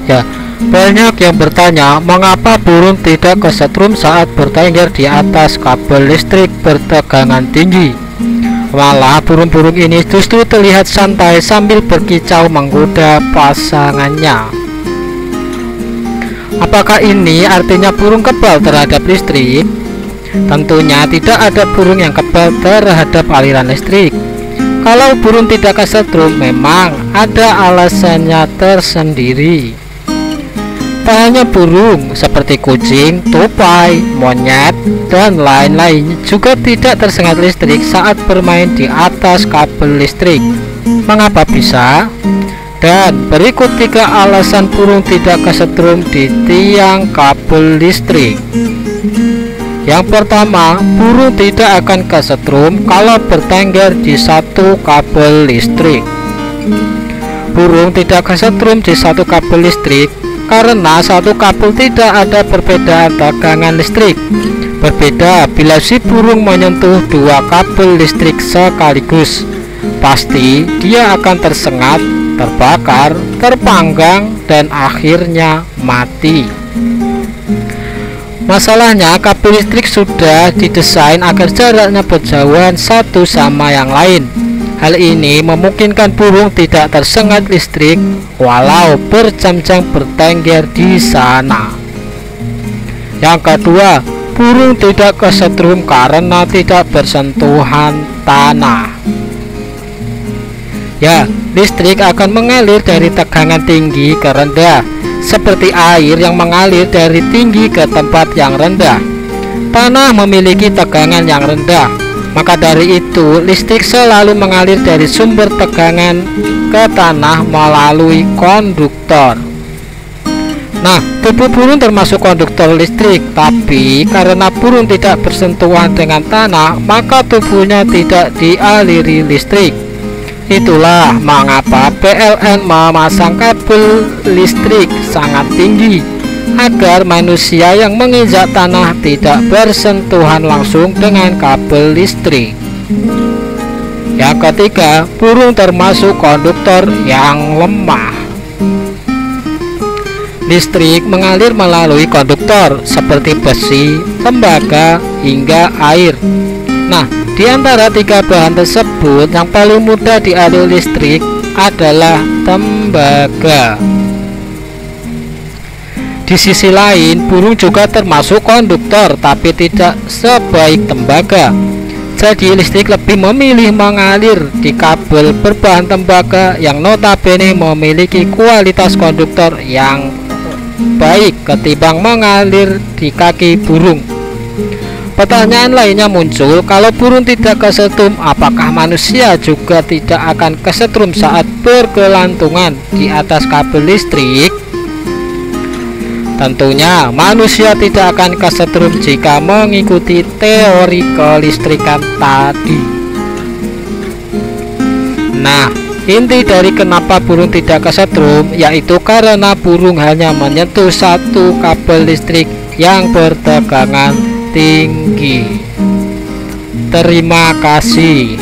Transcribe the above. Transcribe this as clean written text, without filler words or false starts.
Ya, banyak yang bertanya mengapa burung tidak kesetrum saat bertengger di atas kabel listrik bertegangan tinggi. Malah burung-burung ini justru terlihat santai sambil berkicau menggoda pasangannya. Apakah ini artinya burung kebal terhadap listrik? Tentunya tidak ada burung yang kebal terhadap aliran listrik. Kalau burung tidak kesetrum, memang ada alasannya tersendiri. Tak hanya burung seperti kucing, tupai, monyet, dan lain-lain juga tidak tersengat listrik saat bermain di atas kabel listrik. Mengapa bisa? Dan berikut 3 alasan burung tidak kesetrum di tiang kabel listrik. Yang pertama, burung tidak akan kesetrum kalau bertengger di satu kabel listrik. Burung tidak kesetrum di satu kabel listrik karena satu kabel tidak ada perbedaan tegangan listrik. Berbeda bila si burung menyentuh 2 kabel listrik sekaligus. Pasti dia akan tersengat, terbakar, terpanggang, dan akhirnya mati. Masalahnya, kabel listrik sudah didesain agar jaraknya berjauhan satu sama yang lain. Hal ini memungkinkan burung tidak tersengat listrik walau berjam-jam bertengger di sana. Yang kedua, burung tidak kesetrum karena tidak bersentuhan tanah. Ya, listrik akan mengalir dari tegangan tinggi ke rendah, seperti air yang mengalir dari tinggi ke tempat yang rendah. Tanah memiliki tegangan yang rendah, maka dari itu listrik selalu mengalir dari sumber tegangan ke tanah melalui konduktor. Nah, tubuh burung termasuk konduktor listrik, tapi karena burung tidak bersentuhan dengan tanah, maka tubuhnya tidak dialiri listrik. Itulah mengapa PLN memasang kabel listrik sangat tinggi agar manusia yang menginjak tanah tidak bersentuhan langsung dengan kabel listrik. Yang ketiga, burung termasuk konduktor yang lemah. Listrik mengalir melalui konduktor seperti besi, tembaga, hingga air. Nah, di antara 3 bahan tersebut yang paling mudah dialiri listrik adalah tembaga. Di sisi lain, burung juga termasuk konduktor, tapi tidak sebaik tembaga. Jadi listrik lebih memilih mengalir di kabel berbahan tembaga yang notabene memiliki kualitas konduktor yang baik ketimbang mengalir di kaki burung. Pertanyaan lainnya muncul, kalau burung tidak kesetrum, apakah manusia juga tidak akan kesetrum saat bergelantungan di atas kabel listrik? Tentunya manusia tidak akan kesetrum jika mengikuti teori kelistrikan tadi. Nah, inti dari kenapa burung tidak kesetrum yaitu karena burung hanya menyentuh satu kabel listrik yang bertegangan tinggi. Terima kasih.